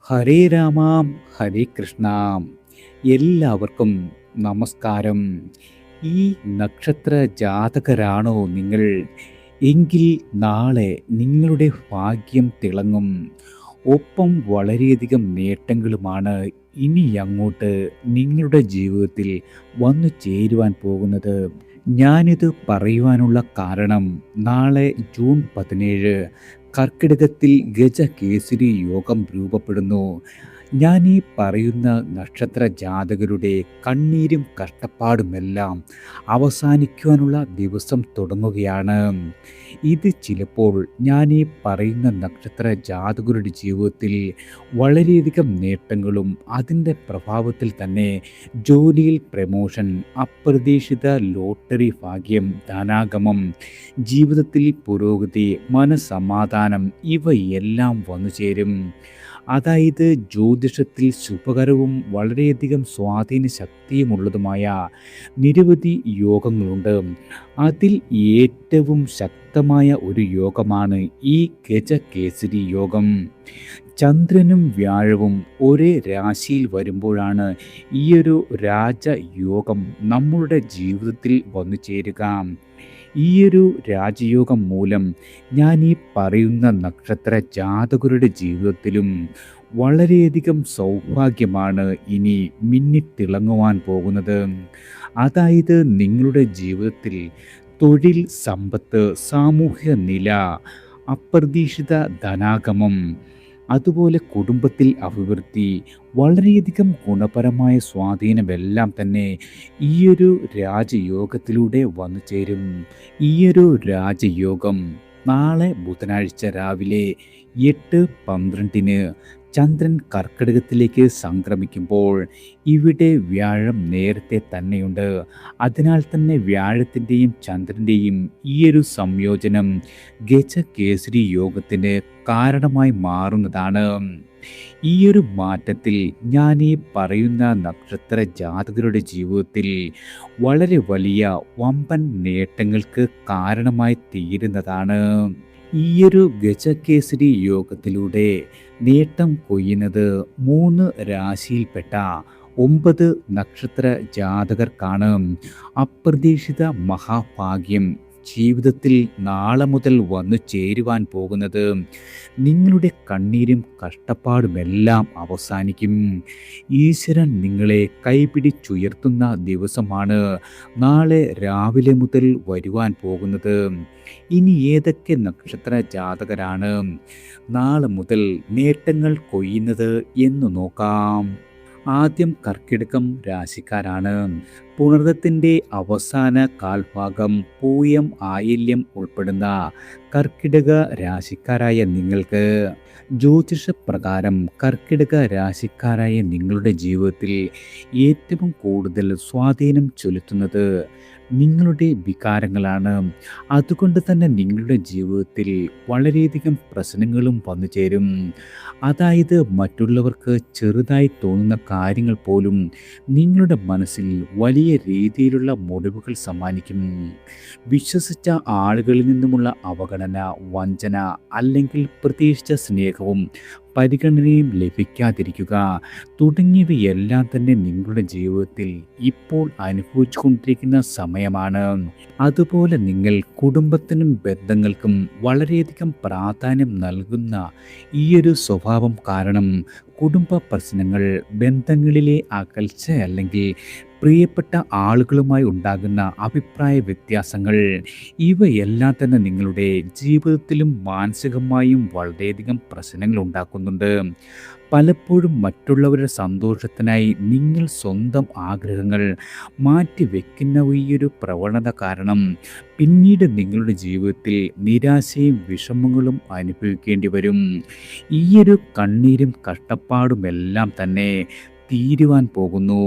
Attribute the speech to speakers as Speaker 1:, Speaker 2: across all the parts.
Speaker 1: ഹരേ രാമാം ഹരേ കൃഷ്ണ. എല്ലാവർക്കും നമസ്കാരം. ഈ നക്ഷത്ര ജാതകരാണോ നിങ്ങൾ? എങ്കിൽ നാളെ നിങ്ങളുടെ ഭാഗ്യം തിളങ്ങും. ഒപ്പം വളരെയധികം നേട്ടങ്ങളുമാണ് ഇനി അങ്ങോട്ട് നിങ്ങളുടെ ജീവിതത്തിൽ വന്നു ചേരുവാൻ പോകുന്നത്. ഞാനിത് പറയുവാനുള്ള കാരണം, നാളെ ജൂൺ 17 കർക്കിടകത്തിൽ ഗജകേസരി യോഗം രൂപപ്പെടുന്നു. ഞാൻ ഈ പറയുന്ന നക്ഷത്ര ജാതകരുടെ കണ്ണീരും കഷ്ടപ്പാടുമെല്ലാം അവസാനിക്കുവാനുള്ള ദിവസം തുടങ്ങുകയാണ്. ഇത് ചിലപ്പോൾ ഞാൻ ഈ പറയുന്ന നക്ഷത്ര ജാതകരുടെ ജീവിതത്തിൽ വളരെയധികം നേട്ടങ്ങളും അതിൻ്റെ പ്രഭാവത്തിൽ തന്നെ ജോലിയിൽ പ്രമോഷൻ, അപ്രതീക്ഷിത ലോട്ടറി ഭാഗ്യം, ധനാഗമം, ജീവിതത്തിൽ പുരോഗതി, മനസമാധാനം ഇവയെല്ലാം വന്നു ചേരും. അതായത് ജ്യോതിഷത്തിൽ ശുഭകരവും വളരെയധികം സ്വാധീന ശക്തിയുമുള്ളതുമായ നിരവധി യോഗങ്ങളുണ്ട്. അതിൽ ഏറ്റവും ശക്തമായ ഒരു യോഗമാണ് ഈ ഗജകേസരി യോഗം. ചന്ദ്രനും വ്യാഴവും ഒരേ രാശിയിൽ വരുമ്പോഴാണ് ഈയൊരു രാജയോഗം നമ്മളുടെ ജീവിതത്തിൽ വന്നു ചേരുക. ഈയൊരു രാജയോഗം മൂലം ഞാൻ ഈ പറയുന്ന നക്ഷത്ര ജാതകരുടെ ജീവിതത്തിലും വളരെയധികം സൗഭാഗ്യമാണ് ഇനി മിന്നിത്തിളങ്ങുവാൻ പോകുന്നത്. അതായത് നിങ്ങളുടെ ജീവിതത്തിൽ തൊഴിൽ, സമ്പത്ത്, സാമൂഹ്യ നില, അപ്രതീക്ഷിത ധനാഗമം, അതുപോലെ കുടുംബത്തിൽ അഭിവൃദ്ധി, വളരെയധികം ഗുണപരമായ സ്വാധീനമെല്ലാം തന്നെ ഈയൊരു രാജയോഗത്തിലൂടെ വന്നു ചേരും. ഈയൊരു രാജയോഗം നാളെ ബുധനാഴ്ച രാവിലെ 8:12 ചന്ദ്രൻ കർക്കിടകത്തിലേക്ക് സംക്രമിക്കുമ്പോൾ ഇവിടെ വ്യാഴം നേരത്തെ തന്നെയുണ്ട്. അതിനാൽ തന്നെ വ്യാഴത്തിൻ്റെയും ചന്ദ്രൻ്റെയും ഈയൊരു സംയോജനം ഗജകേസരി യോഗത്തിന് കാരണമായി മാറുന്നതാണ്. ഈയൊരു മാറ്റത്തിൽ ഞാൻ ഈ പറയുന്ന നക്ഷത്ര ജാതകരുടെ ജീവിതത്തിൽ വളരെ വലിയ വമ്പൻ നേട്ടങ്ങൾക്ക് കാരണമായി തീരുന്നതാണ്. ഈയൊരു ഗജകേസരി യോഗത്തിലൂടെ നേട്ടം കൊയ്യുന്നത് 3 രാശിയിൽപ്പെട്ട 9 നക്ഷത്ര ജാതകർക്കാണ്. അപ്രതീക്ഷിത മഹാഭാഗ്യം ജീവിതത്തിൽ നാളെ മുതൽ വന്നു ചേരുവാൻ പോകുന്നത്. നിങ്ങളുടെ കണ്ണീരും കഷ്ടപ്പാടുമെല്ലാം അവസാനിക്കും. ഈശ്വരൻ നിങ്ങളെ കൈപിടിച്ചുയർത്തുന്ന ദിവസമാണ് നാളെ രാവിലെ മുതൽ വരുവാൻ പോകുന്നത്. ഇനി ഏതൊക്കെ നക്ഷത്ര ജാതകരാണ് നാളെ മുതൽ നേട്ടങ്ങൾ കൊയ്യുന്നത് എന്ന് നോക്കാം. ആദ്യം കർക്കിടകം രാശിക്കാരാണ്. പുണർദത്തിൻ്റെ അവസാന കാൽഭാഗം, പൂയം, ആയില്യം ഉൾപ്പെടുന്ന കർക്കിടക രാശിക്കാരായ നിങ്ങൾക്ക് ജ്യോതിഷപ്രകാരം കർക്കിടക രാശിക്കാരായ നിങ്ങളുടെ ജീവിതത്തിൽ ഏറ്റവും കൂടുതൽ സ്വാധീനം ചെലുത്തുന്നത് നിങ്ങളുടെ വികാരങ്ങളാണ്. അതുകൊണ്ട് തന്നെ നിങ്ങളുടെ ജീവിതത്തിൽ വളരെയധികം പ്രശ്നങ്ങളും വന്നു ചേരും. അതായത് മറ്റുള്ളവർക്ക് ചെറുതായി തോന്നുന്ന കാര്യങ്ങൾ പോലും നിങ്ങളുടെ മനസ്സിൽ വലിയ രീതിയിലുള്ള മുറിവുകൾ സമ്മാനിക്കും. വിശ്വസിച്ച ആളുകളിൽ നിന്നുമുള്ള അവഗണന, വഞ്ചന, അല്ലെങ്കിൽ പ്രതീക്ഷിച്ച സ്നേഹവും പരിഗണനയും ലഭിക്കാതിരിക്കുക തുടങ്ങിയവയെല്ലാം തന്നെ നിങ്ങളുടെ ജീവിതത്തിൽ ഇപ്പോൾ അനുഭവിച്ചു കൊണ്ടിരിക്കുന്ന സമയമാണ്. അതുപോലെ നിങ്ങൾ കുടുംബത്തിനും ബന്ധങ്ങൾക്കും വളരെയധികം പ്രാധാന്യം നൽകുന്ന ഈയൊരു സ്വഭാവം കാരണം കുടുംബ പ്രശ്നങ്ങൾ, ബന്ധങ്ങളിലെ അകൽച്ച, അല്ലെങ്കിൽ പ്രിയപ്പെട്ട ആളുകളുമായി ഉണ്ടാകുന്ന അഭിപ്രായ വ്യത്യാസങ്ങൾ ഇവയെല്ലാം തന്നെ നിങ്ങളുടെ ജീവിതത്തിലും മാനസികമായും വളരെയധികം പ്രശ്നങ്ങൾ ഉണ്ടാക്കുന്നുണ്ട്. പലപ്പോഴും മറ്റുള്ളവരുടെ സന്തോഷത്തിനായി നിങ്ങൾ സ്വന്തം ആഗ്രഹങ്ങൾ മാറ്റിവെക്കുന്ന ഈയൊരു പ്രവണത കാരണം പിന്നീട് നിങ്ങളുടെ ജീവിതത്തിൽ നിരാശയും വിഷമങ്ങളും അനുഭവിക്കേണ്ടി വരും. ഈയൊരു കണ്ണീരും കഷ്ടപ്പാടുമെല്ലാം തന്നെ തീരുവാൻ പോകുന്നു.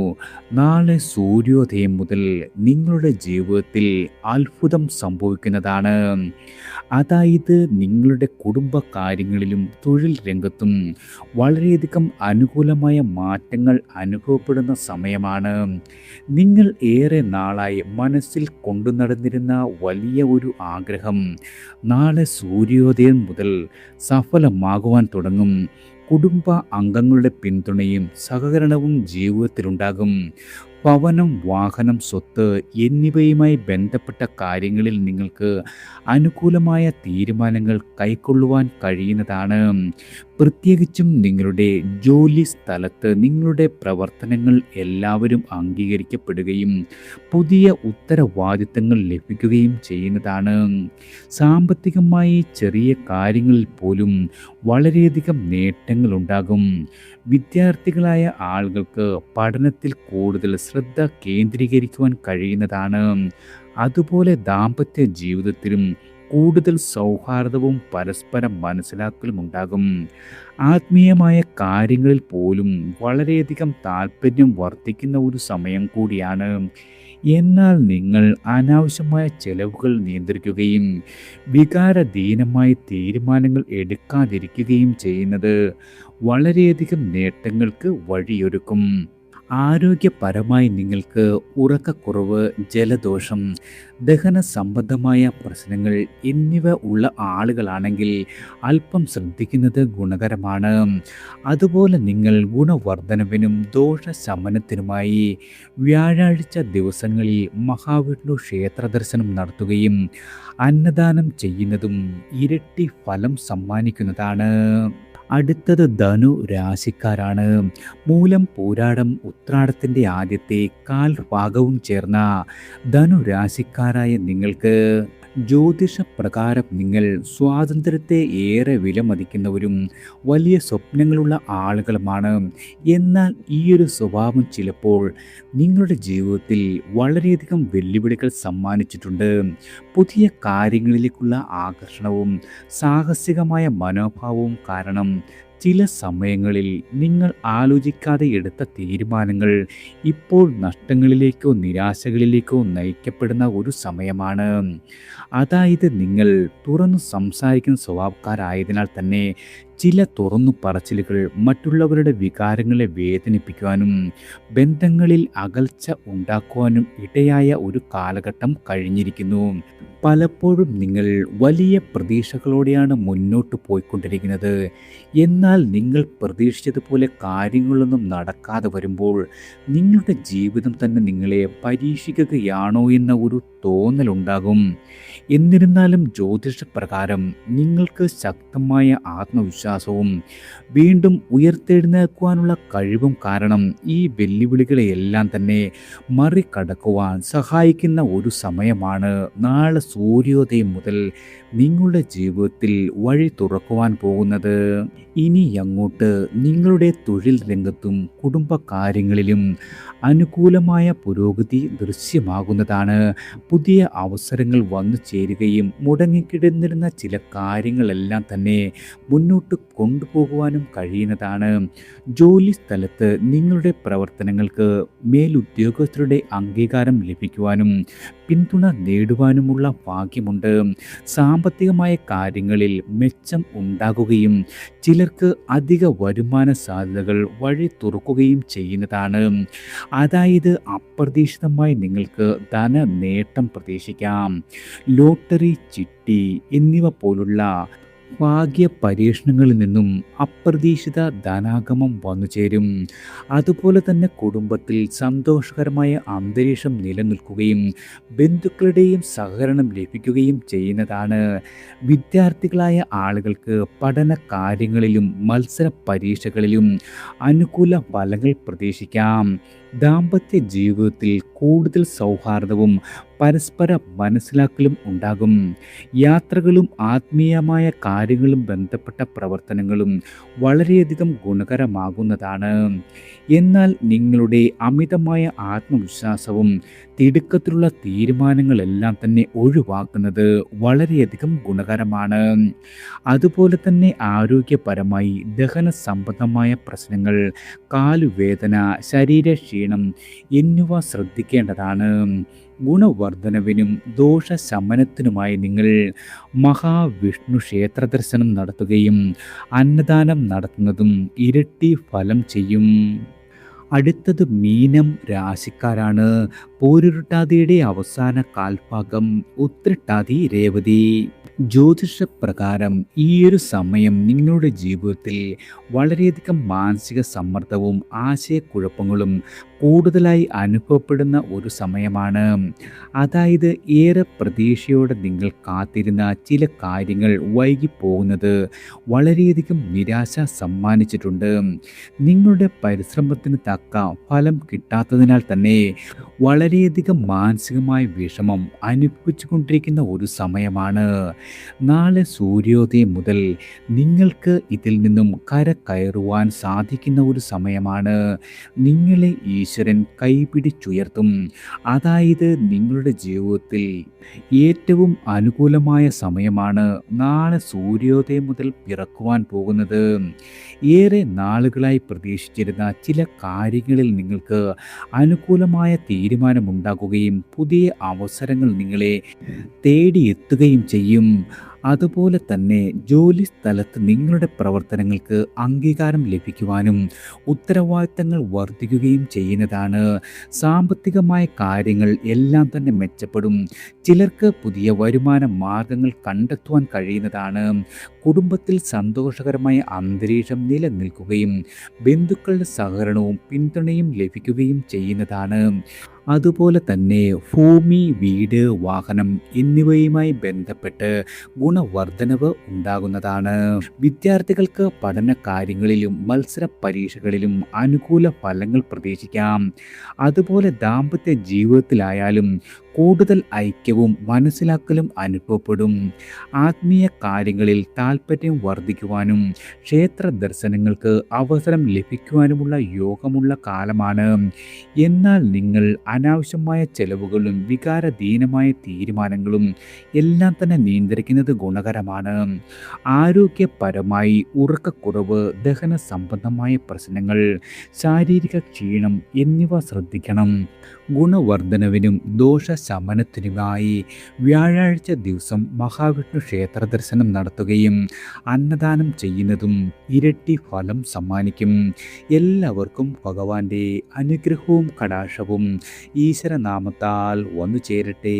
Speaker 1: നാളെ സൂര്യോദയം മുതൽ നിങ്ങളുടെ ജീവിതത്തിൽ അത്ഭുതം സംഭവിക്കുന്നതാണ്. അതായത് നിങ്ങളുടെ കുടുംബ കാര്യങ്ങളിലും തൊഴിൽ രംഗത്തും വളരെയധികം അനുകൂലമായ മാറ്റങ്ങൾ അനുഭവപ്പെടുന്ന സമയമാണ്. നിങ്ങൾ ഏറെ നാളായി മനസ്സിൽ കൊണ്ടു നടന്നിരുന്ന വലിയ ഒരു ആഗ്രഹം നാളെ സൂര്യോദയം മുതൽ സഫലമാകുവാൻ തുടങ്ങും. കുടുംബ അംഗങ്ങളുടെ പിന്തുണയും സഹകരണവും ജീവിതത്തിലുണ്ടാകും. ഭവനം, വാഹനം, സ്വത്ത് എന്നിവയുമായി ബന്ധപ്പെട്ട കാര്യങ്ങളിൽ നിങ്ങൾക്ക് അനുകൂലമായ തീരുമാനങ്ങൾ കൈക്കൊള്ളുവാൻ കഴിയുന്നതാണ്. പ്രത്യേകിച്ചും നിങ്ങളുടെ ജോലി സ്ഥലത്ത് നിങ്ങളുടെ പ്രവർത്തനങ്ങൾ എല്ലാവരും അംഗീകരിക്കപ്പെടുകയും പുതിയ ഉത്തരവാദിത്തങ്ങൾ ലഭിക്കുകയും ചെയ്യുന്നതാണ്. സാമ്പത്തികമായി ചെറിയ കാര്യങ്ങളിൽ പോലും വളരെയധികം നേട്ടങ്ങളുണ്ടാകും. വിദ്യാർത്ഥികളായ ആളുകൾക്ക് പഠനത്തിൽ കൂടുതൽ ശ്രദ്ധ കേന്ദ്രീകരിക്കുവാൻ കഴിയുന്നതാണ്. അതുപോലെ ദാമ്പത്യ ജീവിതത്തിലും കൂടുതൽ സൗഹാർദ്ദവും പരസ്പരം മനസ്സിലാക്കലും ഉണ്ടാകും. ആത്മീയമായ കാര്യങ്ങളിൽ പോലും വളരെയധികം താല്പര്യം വർദ്ധിക്കുന്ന ഒരു സമയം കൂടിയാണ്. എന്നാൽ നിങ്ങൾ അനാവശ്യമായ ചെലവുകൾ നിയന്ത്രിക്കുകയും വികാരധീനമായി തീരുമാനങ്ങൾ എടുക്കാതിരിക്കുകയും ചെയ്യുന്നത് വളരെയധികം നേട്ടങ്ങൾക്ക് വഴിയൊരുക്കും. ആരോഗ്യപരമായി നിങ്ങൾക്ക് ഉറക്കക്കുറവ്, ജലദോഷം, ദഹന സംബന്ധമായ പ്രശ്നങ്ങൾ എന്നിവ ഉള്ള ആളുകളാണെങ്കിൽ അല്പം ശ്രദ്ധിക്കുന്നത് ഗുണകരമാണ്. അതുപോലെ നിങ്ങൾ ഗുണവർദ്ധനവിനും ദോഷശമനത്തിനുമായി വ്യാഴാഴ്ച ദിവസങ്ങളിൽ മഹാവിഷ്ണു ക്ഷേത്ര ദർശനം നടത്തുകയും അന്നദാനം ചെയ്യുന്നതും ഇരട്ടി ഫലം സമ്മാനിക്കുന്നതാണ്. അടുത്തത് ധനു രാശിക്കാരാണ്. മൂലം, പൂരാടം, ഉത്രാടത്തിൻ്റെ ആദ്യത്തെ കാൽഭാഗവും ചേർന്ന ധനു രാശിക്കാരായ നിങ്ങൾക്ക് ജ്യോതിഷപ്രകാരം നിങ്ങൾ സ്വാതന്ത്ര്യത്തെ ഏറെ വിലമതിക്കുന്നവരും വലിയ സ്വപ്നങ്ങളുള്ള ആളുകളുമാണ്. എന്നാൽ ഈയൊരു സ്വഭാവം ചിലപ്പോൾ നിങ്ങളുടെ ജീവിതത്തിൽ വളരെയധികം വെല്ലുവിളികൾ സമ്മാനിച്ചിട്ടുണ്ട്. പുതിയ കാര്യങ്ങളിലേക്കുള്ള ആകർഷണവും സാഹസികമായ മനോഭാവവും കാരണം ചില സമയങ്ങളിൽ നിങ്ങൾ ആലോചിക്കാതെ എടുത്ത തീരുമാനങ്ങൾ ഇപ്പോൾ നഷ്ടങ്ങളിലേക്കോ നിരാശകളിലേക്കോ നയിക്കപ്പെടുന്ന ഒരു സമയമാണ്. അതായത് നിങ്ങൾ തുറന്നു സംസാരിക്കുന്ന സ്വഭാവക്കാരായതിനാൽ തന്നെ ചില തുറന്നു പറച്ചിലുകൾ മറ്റുള്ളവരുടെ വികാരങ്ങളെ വേദനിപ്പിക്കുവാനും ബന്ധങ്ങളിൽ അകൽച്ച ഉണ്ടാക്കുവാനും ഇടയായ ഒരു കാലഘട്ടം കഴിഞ്ഞിരിക്കുന്നു. പലപ്പോഴും നിങ്ങൾ വലിയ പ്രതീക്ഷകളോടെയാണ് മുന്നോട്ട് പോയിക്കൊണ്ടിരിക്കുന്നത്. എന്നാൽ നിങ്ങൾ പ്രതീക്ഷിച്ചതുപോലെ കാര്യങ്ങളൊന്നും നടക്കാതെ വരുമ്പോൾ നിങ്ങളുടെ ജീവിതം തന്നെ നിങ്ങളെ പരീക്ഷിക്കുകയാണോ എന്ന ഒരു തോന്നലുണ്ടാകും. എന്നിരുന്നാലും ജ്യോതിഷപ്രകാരം നിങ്ങൾക്ക് ശക്തമായ ആത്മവിശ്വാസവും വീണ്ടും ഉയർത്തെഴുന്നേൽക്കുവാനുള്ള കഴിവും കാരണം ഈ വെല്ലുവിളികളെയെല്ലാം തന്നെ മറികടക്കുവാൻ സഹായിക്കുന്ന ഒരു സമയമാണ് നാളെ സൂര്യോദയം മുതൽ നിങ്ങളുടെ ജീവിതത്തിൽ വഴി തുറക്കുവാൻ പോകുന്നത്. ഇനി അങ്ങോട്ട് നിങ്ങളുടെ തൊഴിൽ രംഗത്തും കുടുംബകാര്യങ്ങളിലും അനുകൂലമായ പുരോഗതി ദൃശ്യമാകുന്നതാണ്. പുതിയ അവസരങ്ങൾ വന്നു ചേരുകയും മുടങ്ങിക്കിടന്നിരുന്ന ചില കാര്യങ്ങളെല്ലാം തന്നെ മുന്നോട്ട് കൊണ്ടുപോകുവാനും കഴിയുന്നതാണ്. ജോലി സ്ഥലത്ത് നിങ്ങളുടെ പ്രവർത്തനങ്ങൾക്ക് മേലുദ്യോഗസ്ഥരുടെ അംഗീകാരം ലഭിക്കുവാനും പിന്തുണ നേടുവാനുമുള്ള ഭാഗ്യമുണ്ട്. സാമ്പത്തികമായ കാര്യങ്ങളിൽ മെച്ചം ഉണ്ടാകുകയും ചിലർക്ക് അധിക വരുമാന സാധ്യതകൾ വഴി തുറക്കുകയും ചെയ്യുന്നതാണ്. അതായത് അപ്രതീക്ഷിതമായി നിങ്ങൾക്ക് ധന നേട്ടം പ്രതീക്ഷിക്കാം. ലോട്ടറി, ചിട്ടി എന്നിവ പോലുള്ള ഭാഗ്യ പരീക്ഷണങ്ങളിൽ നിന്നും അപ്രതീക്ഷിത ധനാഗമം വന്നുചേരും. അതുപോലെ തന്നെ കുടുംബത്തിൽ സന്തോഷകരമായ അന്തരീക്ഷം നിലനിൽക്കുകയും ബന്ധുക്കളുടെയും സഹകരണം ലഭിക്കുകയും ചെയ്യുന്നതാണ്. വിദ്യാർത്ഥികളായ ആളുകൾക്ക് പഠന കാര്യങ്ങളിലും മത്സര പരീക്ഷകളിലും അനുകൂല ഫലങ്ങൾ പ്രതീക്ഷിക്കാം. ദാമ്പത്യ ജീവിതത്തിൽ കൂടുതൽ സൗഹാർദ്ദവും പരസ്പര മനസ്സിലാക്കലും ഉണ്ടാകും. യാത്രകളും ആത്മീയമായ കാര്യങ്ങളും ബന്ധപ്പെട്ട പ്രവർത്തനങ്ങളും വളരെയധികം ഗുണകരമാകുന്നതാണ്. എന്നാൽ നിങ്ങളുടെ അമിതമായ ആത്മവിശ്വാസവും തിടുക്കത്തിലുള്ള തീരുമാനങ്ങളെല്ലാം തന്നെ ഒഴിവാക്കുന്നത് വളരെയധികം ഗുണകരമാണ്. അതുപോലെ തന്നെ ആരോഗ്യപരമായി ദഹന സംബന്ധമായ പ്രശ്നങ്ങൾ, കാലുവേദന, ശരീരക്ഷീണം എന്നിവ ശ്രദ്ധിക്കേണ്ടതാണ്. ഗുണവർദ്ധനവിനും ദോഷശമനത്തിനുമായി നിങ്ങൾ മഹാവിഷ്ണു ക്ഷേത്ര ദർശനം നടത്തുകയും അന്നദാനം നടത്തുന്നതും ഇരട്ടി ഫലം ചെയ്യും. അടുത്തത് മീനം രാശിക്കാരാണ്. പോരുരുട്ടാതിയുടെ അവസാന കാൽഭാഗം ഉത്രട്ടാതി രേവതി. ജ്യോതിഷപ്രകാരം ഈയൊരു സമയം നിങ്ങളുടെ ജീവിതത്തിൽ വളരെയധികം മാനസിക സമ്മർദ്ദവും ആശയക്കുഴപ്പങ്ങളും കൂടുതലായി അനുഭവപ്പെടുന്ന ഒരു സമയമാണ്. അതായത് ഏറെ പ്രതീക്ഷയോടെ നിങ്ങൾ കാത്തിരുന്ന ചില കാര്യങ്ങൾ വൈകിപ്പോകുന്നത് വളരെയധികം നിരാശ സമ്മാനിച്ചിട്ടുണ്ട്. നിങ്ങളുടെ പരിശ്രമത്തിന് തക്ക ഫലം കിട്ടാത്തതിനാൽ തന്നെ വളരെയധികം മാനസികമായ വിഷമം അനുഭവിച്ചുകൊണ്ടിരിക്കുന്ന ഒരു സമയമാണ്. നാളെ സൂര്യോദയം മുതൽ നിങ്ങൾക്ക് ഇതിൽ നിന്നും കരകയറുവാൻ സാധിക്കുന്ന ഒരു സമയമാണ്. നിങ്ങളെ ഈശ്വരൻ കൈപിടിച്ചുയർത്തും. അതായത് നിങ്ങളുടെ ജീവിതത്തിൽ ഏറ്റവും അനുകൂലമായ സമയമാണ് നാളെ സൂര്യോദയം മുതൽ പിറക്കുവാൻ പോകുന്നത്. ഏറെ നാളുകളായി പ്രതീക്ഷിച്ചിരുന്ന ചില കാര്യങ്ങളിൽ നിങ്ങൾക്ക് അനുകൂലമായ തീരുമാനമുണ്ടാകുകയും പുതിയ അവസരങ്ങൾ നിങ്ങളെ തേടിയെത്തുകയും ചെയ്യും. അതുപോലെ തന്നെ ജോലി സ്ഥലത്ത് നിങ്ങളുടെ പ്രവർത്തനങ്ങൾക്ക് അംഗീകാരം ലഭിക്കുവാനും ഉത്തരവാദിത്തങ്ങൾ വർദ്ധിക്കുകയും ചെയ്യുന്നതാണ്. സാമ്പത്തികമായ കാര്യങ്ങൾ എല്ലാം തന്നെ മെച്ചപ്പെടും. ചിലർക്ക് പുതിയ വരുമാന മാർഗങ്ങൾ കണ്ടെത്തുവാൻ കഴിയുന്നതാണ്. കുടുംബത്തിൽ സന്തോഷകരമായ അന്തരീക്ഷം നിലനിൽക്കുകയും ബന്ധുക്കളുടെ സഹകരണവും പിന്തുണയും ലഭിക്കുകയും ചെയ്യുന്നതാണ്. അതുപോലെ തന്നെ ഭൂമി, വീട്, വാഹനം എന്നിവയുമായി ബന്ധപ്പെട്ട് ഗുണവർദ്ധനവ് ഉണ്ടാകുന്നതാണ്. വിദ്യാർത്ഥികൾക്ക് പഠന കാര്യങ്ങളിലും മത്സര പരീക്ഷകളിലും അനുകൂല ഫലങ്ങൾ പ്രതീക്ഷിക്കാം. അതുപോലെ ദാമ്പത്യ ജീവിതത്തിലായാലും കൂടുതൽ ഐക്യവും മനസ്സിലാക്കലും അനുഭവപ്പെടും. ആത്മീയ കാര്യങ്ങളിൽ താല്പര്യം വർദ്ധിക്കുവാനും ക്ഷേത്ര ദർശനങ്ങൾക്ക് അവസരം ലഭിക്കുവാനുമുള്ള യോഗമുള്ള കാലമാണ്. എന്നാൽ നിങ്ങൾ അനാവശ്യമായ ചെലവുകളും വികാരധീനമായ തീരുമാനങ്ങളും എല്ലാം തന്നെ നിയന്ത്രിക്കുന്നത് ഗുണകരമാണ്. ആരോഗ്യപരമായി ഉറക്കക്കുറവ്, ദഹന സംബന്ധമായ പ്രശ്നങ്ങൾ, ശാരീരിക ക്ഷീണം എന്നിവ ശ്രദ്ധിക്കണം. ഗുണവർദ്ധനവിനും ദോഷശമനത്തിനുമായി വ്യാഴാഴ്ച ദിവസം മഹാവിഷ്ണു ക്ഷേത്ര ദർശനം നടത്തുകയും അന്നദാനം ചെയ്യുന്നതും ഇരട്ടി ഫലം സമ്മാനിക്കും. എല്ലാവർക്കും ഭഗവാന്റെ അനുഗ്രഹവും കടാക്ഷവും ഈശ്വരനാമത്താൽ വന്നു ചേരട്ടെ.